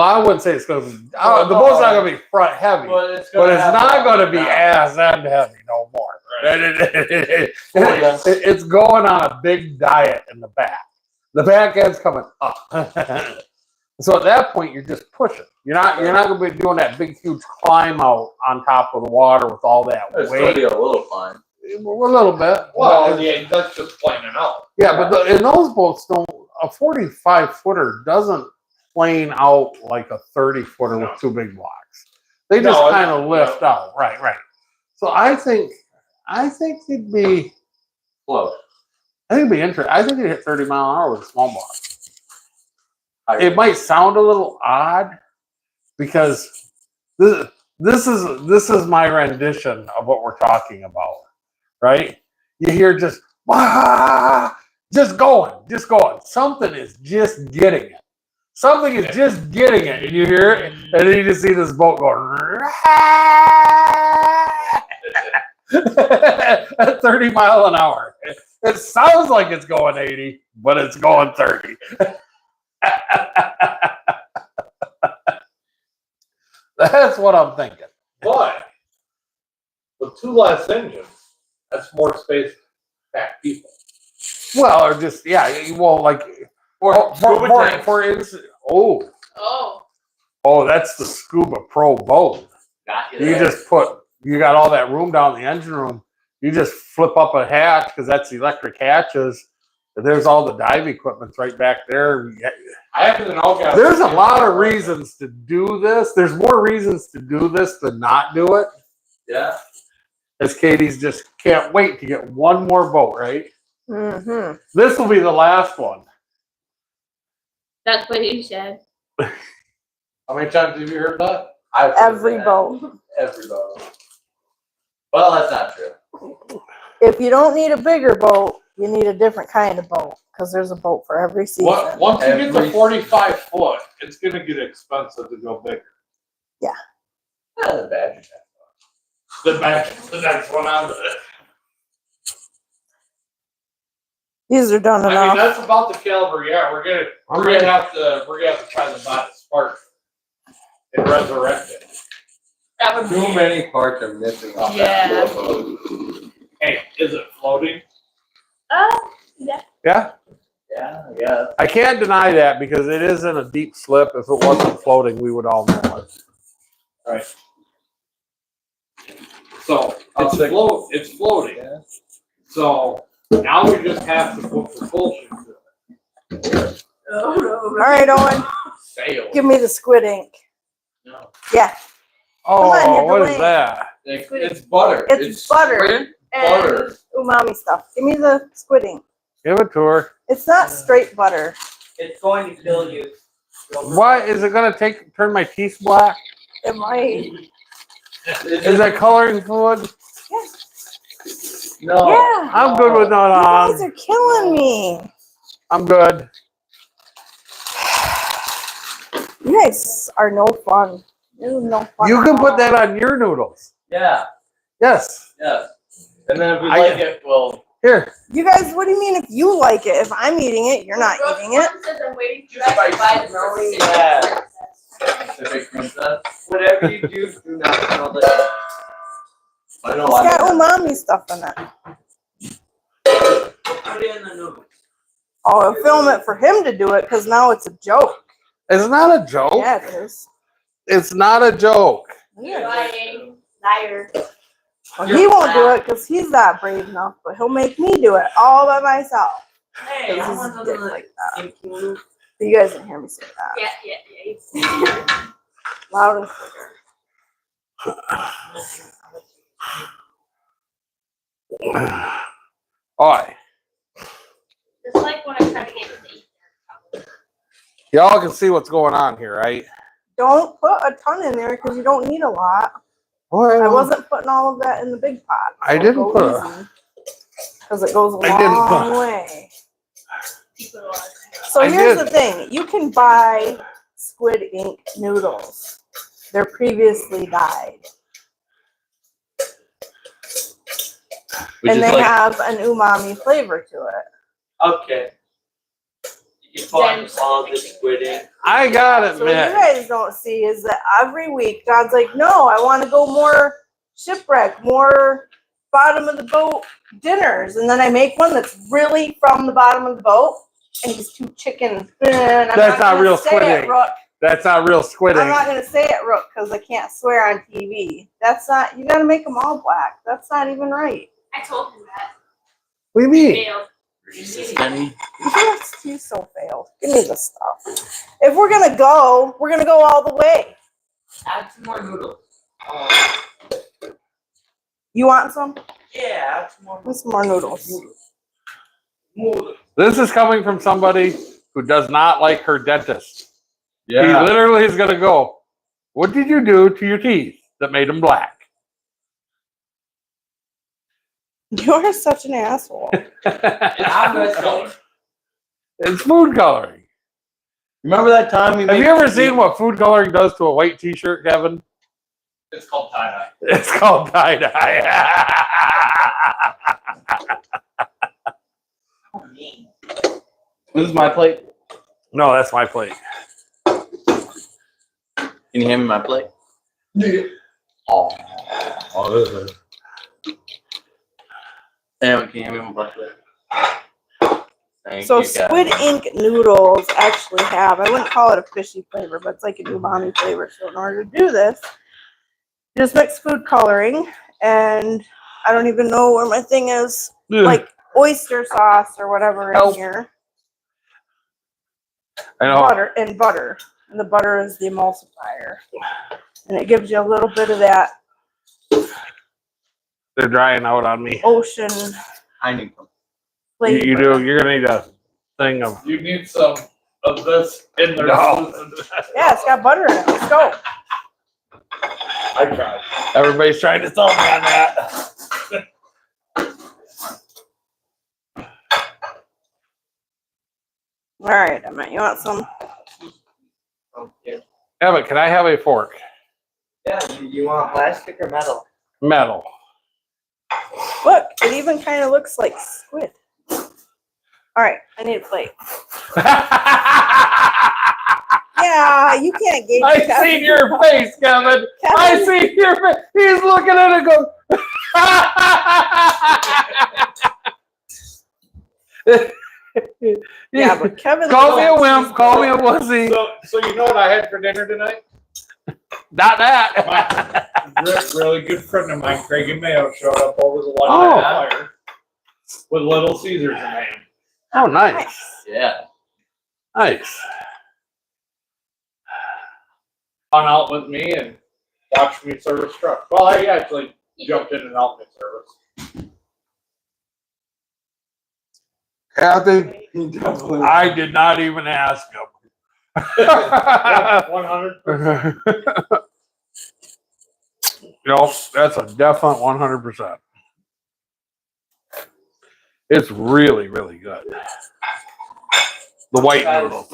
I wouldn't say it's going to be. The boat's not going to be front heavy, but it's not going to be ass end heavy no more. Right? It's going on a big diet in the back. The back end's coming up. So at that point, you're just pushing. You're not going to be doing that big, huge climb out on top of the water with all that It's weight. going to be a little climb. A little bit. Well, yeah, that's just plain and out. Yeah, but in those boats, a 45 footer doesn't plane out like a 30-footer with two big blocks. They just No, kind of no. lift out. Right, right. So I think it'd be Close. I think it'd be interesting. I think it'd hit 30 mile an hour with a small block. It might sound a little odd because this is my rendition of what we're talking about, right? You hear just going. Something is just getting it. Something is just getting it, and you hear it, and then you just see this boat going at 30 mile an hour. It sounds like it's going 80, but it's going 30. That's what I'm thinking. But with two less engines, that's more space to pack people. Well, or just like for instance, that's the Scuba Pro boat. You got all that room down in the engine room. You just flip up a hatch because that's electric hatches. There's all the dive equipment right back there. I happen to know guys. There's a lot of reasons to do this. There's more reasons to do this than not do it. Yeah. As Katie's just can't wait to get one more boat, right? Mm-hmm. This will be the last one. That's what he said. How many times have you heard that? Every boat. Every boat. Well, that's not true. If you don't need a bigger boat, you need a different kind of boat because there's a boat for every season. Once you get to 45 foot, it's going to get expensive to go bigger. Yeah. The Badger. The next one on the. These are done I mean, enough. that's about the caliber. Yeah, we're gonna have to try the bot spark and resurrect it. That would Too many parts are missing off Yeah. that boat. Hey, is it floating? Yeah. Yeah. Yeah. I can't deny that because it is in a deep slip. If it wasn't floating, we would all know it. Right. So it's floating. Yeah. So now we just have to put propulsion to it. All right, Owen, Sail. give me the squid ink. No. Yeah, Oh, on, you're what is delaying. that? It's butter. It's butter. straight and butter. umami stuff. Give me the squid ink. Give it to her. It's not straight butter. It's going to kill you. Why is it gonna turn my teeth black? It might. Is that coloring fluid? No. Yeah. I'm good with none You on. guys are killing me. I'm good. You guys are no fun. You're no fun. You at can put all. that on your noodles. Yeah. Yes. Yes. And then if we I- like it, we'll. Here. You guys, what do you mean if you like it? If I'm eating it, you're not eating it. Says I'm waiting for you guys to buy the Yeah. Pacific Princess. Whatever you do, do not smell it. I know. It's got umami stuff in it. Put it in the noodles. Oh, I'll film it for him to do it because now it's a joke. It's not a joke. Yeah, it is. It's not a joke. Yeah. lying liar. Well, he won't do it because he's not brave enough, but he'll make me do it all by myself. Hey, I Because he's want a dick to like that. You guys didn't hear me say that. Yeah. Loud and Alright. It's like when I try to get to the Y'all can see what's going on here, right? don't put a ton in there because you don't need a lot. Well, I wasn't putting all of that in the big pot. I didn't put a- because it goes a I didn't long put- way. people are So I here's did. the thing: you can buy squid ink noodles. They're previously dyed, Which and is they like, have an umami flavor to it. Okay. You can find all the squid in. I gotta So what you admit, guys don't see is that every week God's like, no, I want to go more shipwreck, more bottom of the boat dinners, and then I make one that's really from the bottom of the boat, and he's too chicken. And I'm That's not gonna real say squid it, ink. Rook. that's not real squid I'm not ink. gonna say it, Rook, because I can't swear on TV. That's not. You gotta make them all black. That's not even right. I told him that. What do you He mean? failed. Skinny. You so failed. Give me the stuff. If we're gonna go all the way. Add some more noodles. You want some? Yeah, add some more. Give me some more noodles. This is coming from somebody who does not like her dentist. He Yeah. literally is going to go, what did you do to your teeth that made them black? You are such an asshole. It's food coloring. Remember that time we Have you ever seen what food coloring does to a white t-shirt, Kevin? It's called tie-dye. It's called tie-dye. This is my plate. No, that's my plate. Can you hand me my plate? Oh, this is. Damn, can you hand me my plate? Thank So you, guys. squid ink noodles actually have, I wouldn't call it a fishy flavor, but it's like an umami flavor. So in order to do this, you just mix food coloring, and I don't even know where my thing is, like oyster sauce or whatever in here. I know. Butter. And the butter is the emulsifier. And it gives you a little bit of that They're drying out on me. ocean I need some. flavor. You do. You're going to need a thing of. You need some of this in there. No. Yeah, it's got butter in it. Let's go. I tried. Everybody's trying to sell me on that. All right, Emma, you want some? Okay. Evan, can I have a fork? Yeah, you want plastic or metal? Metal. Look, it even kind of looks like squid. All right, I need a plate. Yeah, you can't gauge. I seen your face, Kevin. I see your face. He's looking at it and goes. Yeah, but Kevin. Call me a wimp. Call me a wussy. So you know what I had for dinner tonight? Not that. Really good friend of mine, Kraken Mayo, showed up over the lunch Oh. fire with Little Caesars in hand. Oh, nice. Yeah. Nice. Hung out with me and watched me service truck. Well, he actually jumped in and helped me service. Kathy, He definitely. I did not even ask him. 100%. No, that's a definite 100%. It's really, really good. The white noodles.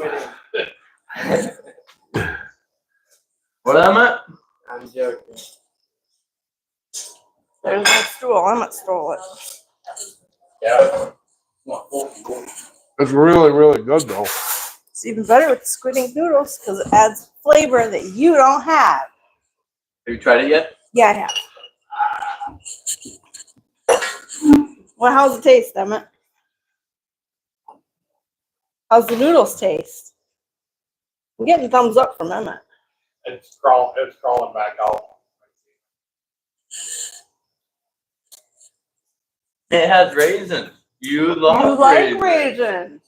What am I? I'm joking. There's my stool. Emma stole it. Yeah. It's really, really good though. It's even better with squid ink noodles because it adds flavor that you don't have. Have you tried it yet? Yeah, I have. Well, how's it taste, Emmett? How's the noodles taste? I'm getting thumbs up from Emmett. It's crawling back out. It has raisins. You love You like raisins.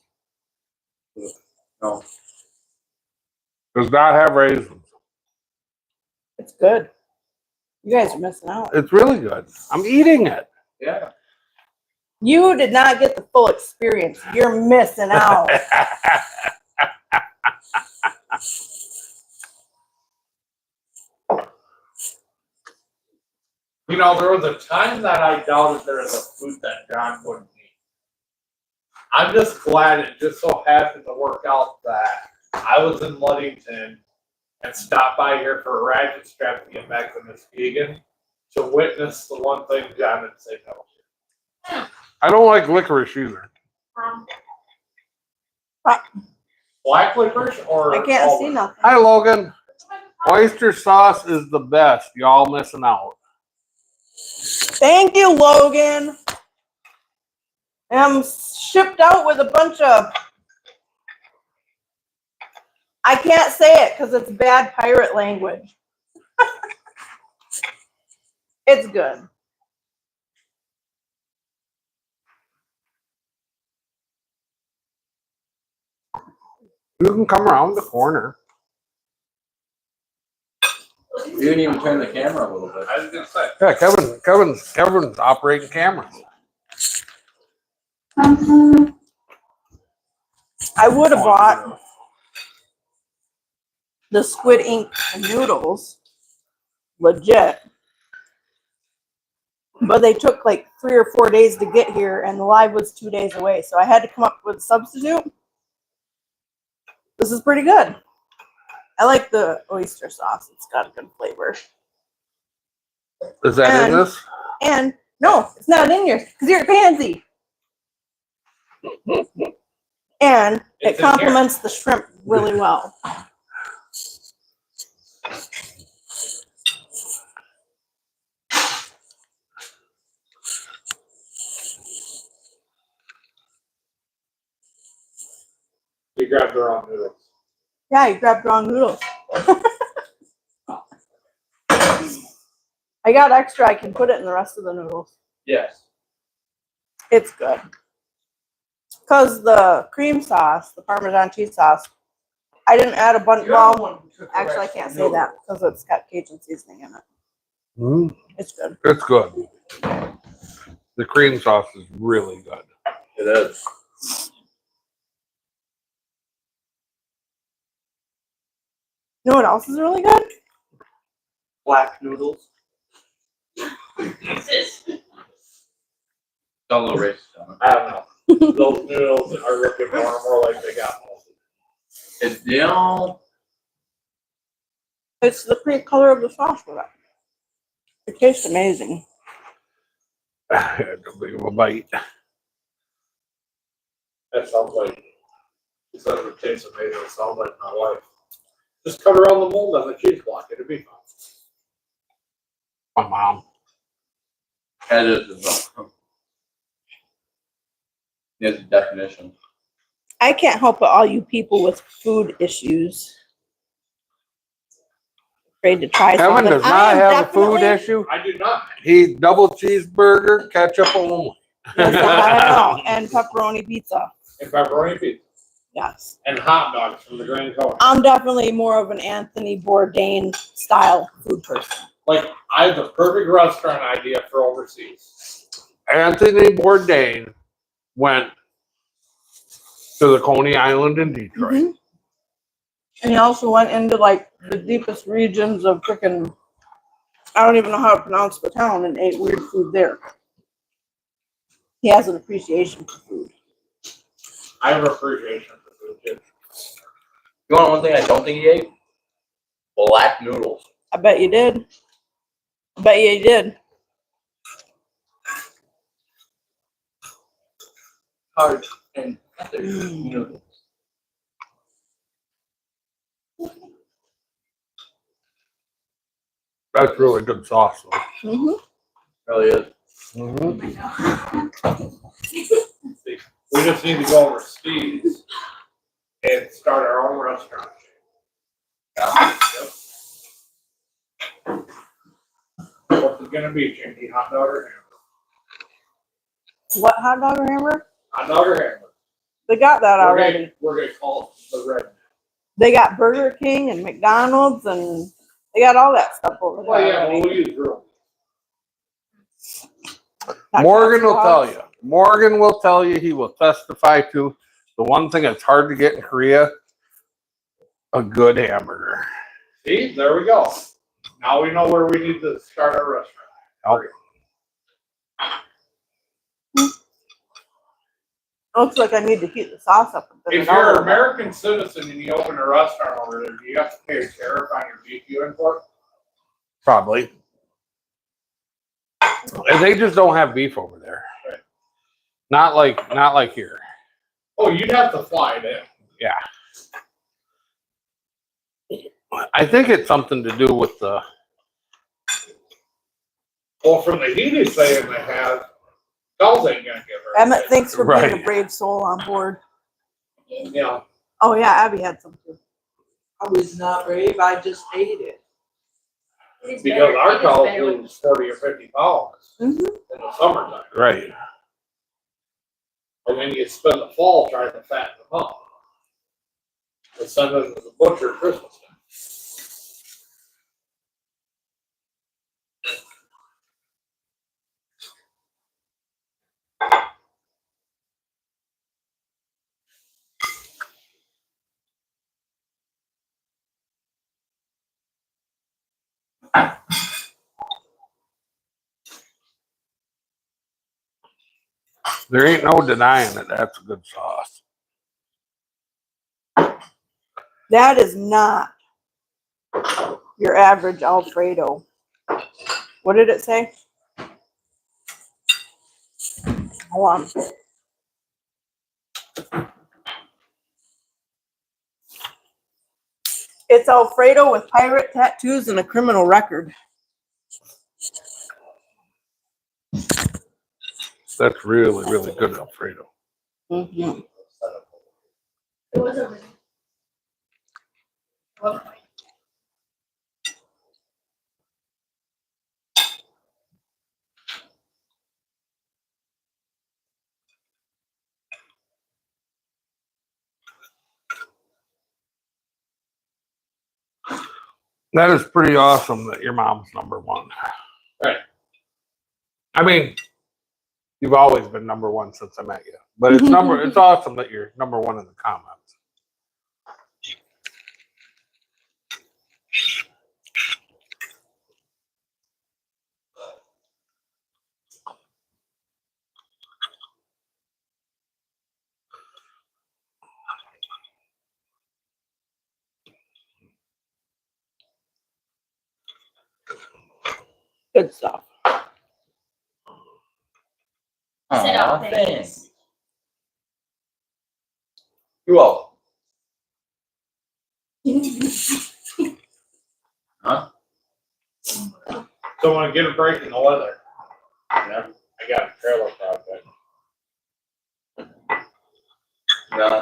raisins. No. Does not have raisins. It's good. You guys are missing out. It's really good. I'm eating it. Yeah. You did not get the full experience. You're missing out. You know, there was a time that I doubted there was a food that John wouldn't eat. I'm just glad it just so happened to work out that I was in Ludington and stopped by here for a ratchet strap to get back to Muskegon to witness the one thing John didn't say no to. I don't like licorice either. Black licorice or I can't see almond? nothing. Hi, Logan. Oyster sauce is the best. Y'all missing out. Thank you, Logan. And I'm shipped out with a bunch of. I can't say it because it's bad pirate language. It's good. You can come around the corner. You didn't even turn the camera a little bit. I was gonna say. Yeah, Kevin's operating cameras. I would have bought the squid ink noodles, legit. But they took like 3 or 4 days to get here, and the live was 2 days away. So I had to come up with a substitute. This is pretty good. I like the oyster sauce. It's got a good flavor. Is that in And- this? And no, it's not in yours because you're a pansy. And It's it in complements the shrimp really well. You grabbed the wrong noodles. Yeah, you grabbed wrong noodles. I got extra. I can put it in the rest of the noodles. Yes. It's good. Because the cream sauce, the Parmesan cheese sauce, I didn't add a bunch. Well, actually, I can't say that because it's got Cajun seasoning in it. Mm, It's good. it's good. The cream sauce is really good. It is. You know what else is really good? Black noodles. Don't low racist. I don't know. Those noodles are looking more like they got moldy. It's, you know, It's the cream color of the sauce with it. It tastes amazing. I had to leave a bite. That sounds like, it says it tastes amazing. It sounds like my wife. Just cut around the mold on the cheese block. It'll be fine. My mom. that is the definition. I can't help but all you people with food issues. Afraid to try Kevin something. does I not am have a food definitely- issue. I do not. He double cheeseburger, ketchup only. Listen, I don't know. And pepperoni pizza. And pepperoni pizza. Yes. And hot dogs from the Grand Cone. I'm definitely more of an Anthony Bourdain style food person. Like, I have the perfect restaurant idea for overseas. Anthony Bourdain went to the Coney Island in Detroit. Mhm. And he also went into like the deepest regions of freaking, I don't even know how to pronounce the town, and ate weird food there. He has an appreciation for food. I have appreciation for food too. You want one thing I don't think he ate? Black noodles. I bet you did. I bet you did. Hard and other noodles. That's really good sauce. Though. Mm-hmm. Really is. Mm-hmm. See, we just need to go overseas and start our own restaurant. Yep. What's it gonna be, Jimmy? Hot dog or hamburger? What hot dog or hamburger? Hot dog or hamburger? They got that already. We're gonna call it the red. They got Burger King and McDonald's, and they got all that stuff over there. Well, yeah, already. we'll use real. Not Morgan will Costco. tell you. Morgan will tell you. He will testify to the one thing that's hard to get in Korea: a good hamburger. See, there we go. Now we know where we need to start our restaurant. Looks like I need to heat the sauce up a bit. If you're an American citizen and you open a restaurant over there, do you have to pay a tariff on your beef you import? Probably. And they just don't have beef over there. Right. Not like here. Oh, you'd have to fly it in. Yeah. I think it's something to do with the. Well, from the heat he's saying they have, Dolls ain't gonna give her. Emmett, thanks for being a Right. brave soul on board. Yeah. Oh yeah, Abby had some too. I was not brave, I just ate it. It's Because better- our it's cows better when- lose 40 or 50 pounds Mhm. in the summertime. Right. And then you spend the fall trying to fatten them up. We'll send them to the butcher Christmas time. There ain't no denying that that's a good sauce. That is not your average Alfredo. What did it say? Hold on. It's Alfredo with pirate tattoos and a criminal record. That's really, really good Alfredo. Mm-hmm. It wasn't really. Well, That is pretty awesome that your mom's number one. Right. I mean, you've always been number one since I met you, but it's awesome that you're number one in the comments. Good stuff. Sit Aw, up, thanks. You're welcome. Huh? So when I get a break in the weather, you know, I got a trailer project.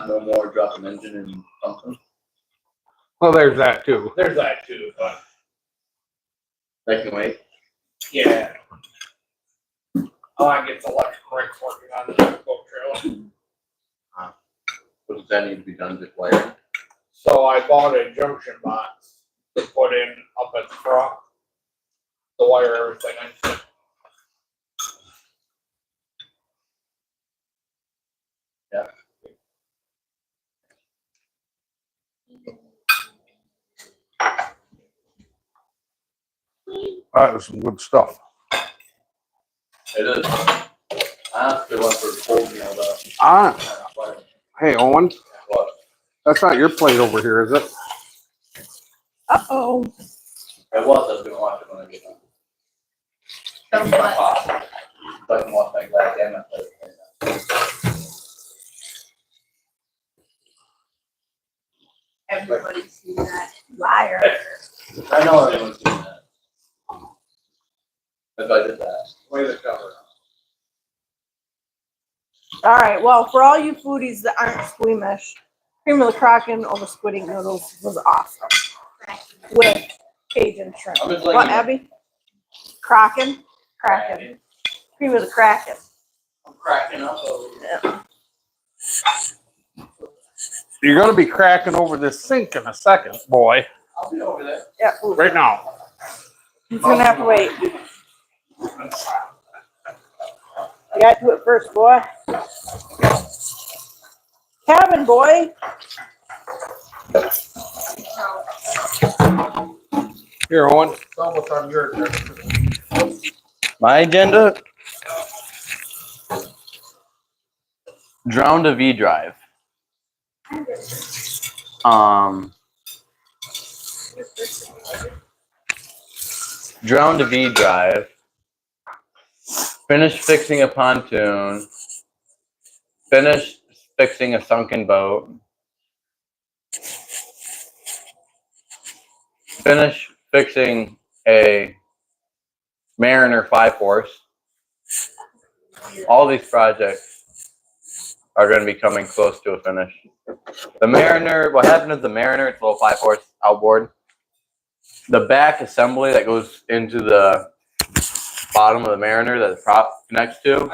No more dropping engine and something. Well, there's that too. There's that too, but That can wait. yeah. Oh, I get the electric brakes working on the boat trailer. What does that need to be done with wire? So I bought a junction box to put in up at the front to wire everything in. Yeah. That is some good stuff. It is. I asked the one for cold meal though. Hey, Owen, What? that's not your plate over here, is it? Uh-oh. It was. I was gonna watch it when I get done. Don't butt. So I can watch my glass and my plate. Everybody's seen that. Liar. I know everyone's doing that. If I did that. Way to cover it. All right. Well, for all you foodies that aren't squeamish, cream of the Kraken over squid ink noodles was awesome with Cajun shrimp. I'm just What, letting you know. Abby? Kraken? Kraken. Cream of the Kraken. I'm cracking up over here. Yeah. You're gonna be cracking over this sink in a second, boy. I'll be over there. Yeah. Ooh. Right now. He's gonna have to wait. You gotta do it first, boy. Cabin boy. Here, Owen. It's almost on your turn. My agenda? Drown to V drive. Drown to V drive. Finish fixing a pontoon. Finish fixing a sunken boat. Finish fixing a Mariner 5-horse. All these projects are going to be coming close to a finish. The Mariner, what happened is the Mariner, it's a little 5-horse outboard. The back assembly that goes into the bottom of the Mariner that the prop connects to,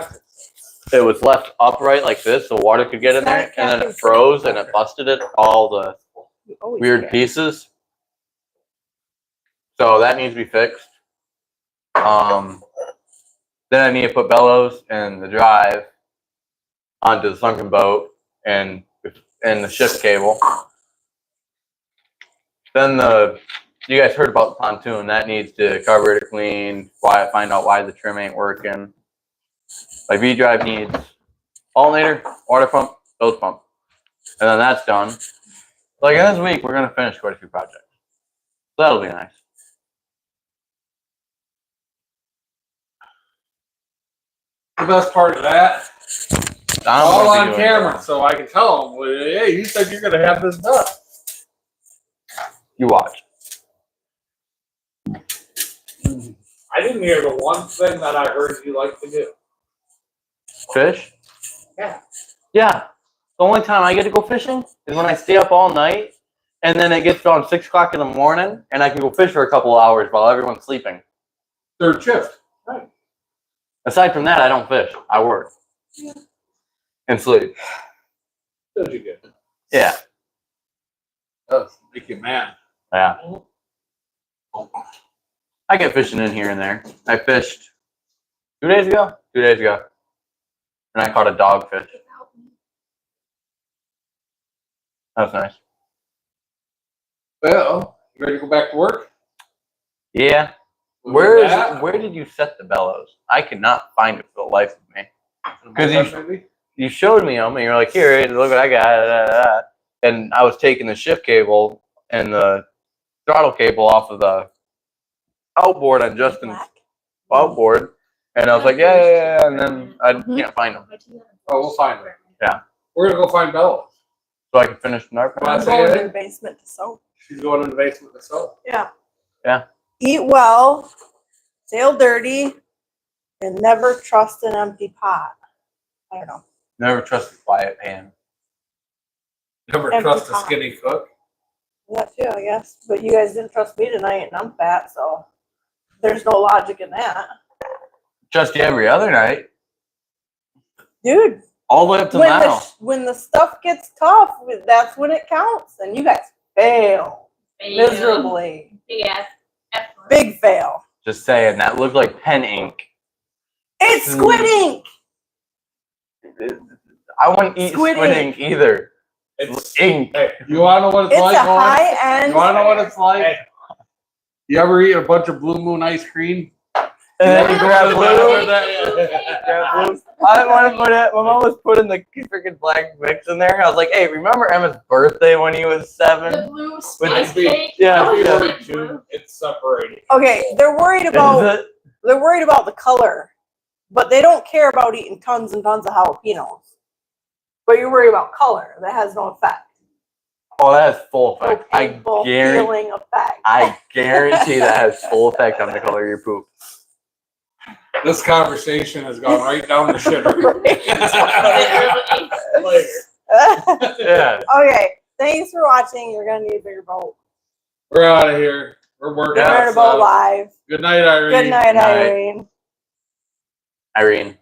it was left upright like this so water could get in there, and then it froze and it busted it. All the You always weird care. pieces. So that needs to be fixed. Then I need to put bellows and the drive onto the sunken boat and the shift cable. Then you guys heard about the pontoon. That needs the carburetor cleaned. Find out why the trim ain't working. My V drive needs alternator, water pump, hose pump, and then that's done. Like in this week, we're gonna finish quite a few projects. So that'll be nice. The best part of that, I'm all gonna be on doing camera, that. so I can tell them, well, hey, you said you're gonna have this done. You watch. I didn't hear the one thing that I heard you like to do. Fish? Yeah. Yeah. The only time I get to go fishing is when I stay up all night, and then it gets around 6 o'clock in the morning, and I can go fish for a couple of hours while everyone's sleeping. Third shift. Aside from that, I don't fish. I work. And sleep. Did you get? Yeah. Does make you mad. Yeah. I get fishing in here and there. I fished 2 days ago? 2 days ago. And I caught a dogfish. That was nice. Well, you ready to go back to work? Yeah. We'll do that. Where did you set the bellows? I could not find it for the life of me. Because Maybe? you showed me them and you're like, here, look what I got. And I was taking the shift cable and the throttle cable off of the outboard on Justin's outboard. And I was like, yeah. And then I can't find them. Oh, we'll find them. Yeah. We're gonna go find Bella. So I can finish the narc. Well, I'm going to the basement to soak. She's going in the basement to sew. Yeah. Yeah. Eat well, sail dirty, and never trust an empty pot. I don't know. Never trust a quiet pan. Never Empty trust a pot. skinny cook. That too, I guess. But you guys didn't trust me tonight, and I'm fat, so there's no logic in that. Trust you every other night. Dude, All the way up to when now. when the stuff gets tough, that's when it counts. And you guys fail miserably. Big ass. Big fail. Just saying, that looked like pen ink. It's squid ink. I wouldn't eat Squid squid ink. ink either. It's Ink. Hey, you wanna know what it's It's like? a Lauren? high end. You wanna know what it's like? Hey. You ever eat a bunch of Blue Moon ice cream? And then you grab blue. Grab blue. I didn't want to put it. My mom was putting the freaking black mix in there. I was like, hey, remember Emma's birthday when he was 7? The blue With spice the- cake. yeah, Oh, yeah. yeah. Two, it's separating. Okay, they're worried about Is it? they're worried about the color, but they don't care about eating tons and tons of jalapenos. But you're worried about color. That has no effect. Oh, that has full No effect. I painful guarantee. feeling effect. I guarantee that has full effect on the color of your poop. This conversation has gone right down the shitter. Literally. Yeah. Okay, thanks for watching. You're gonna need a bigger boat. We're out of here. We're working We're out in a boat stuff. live. Good night, Irene. Good night, Night. Irene. Irene.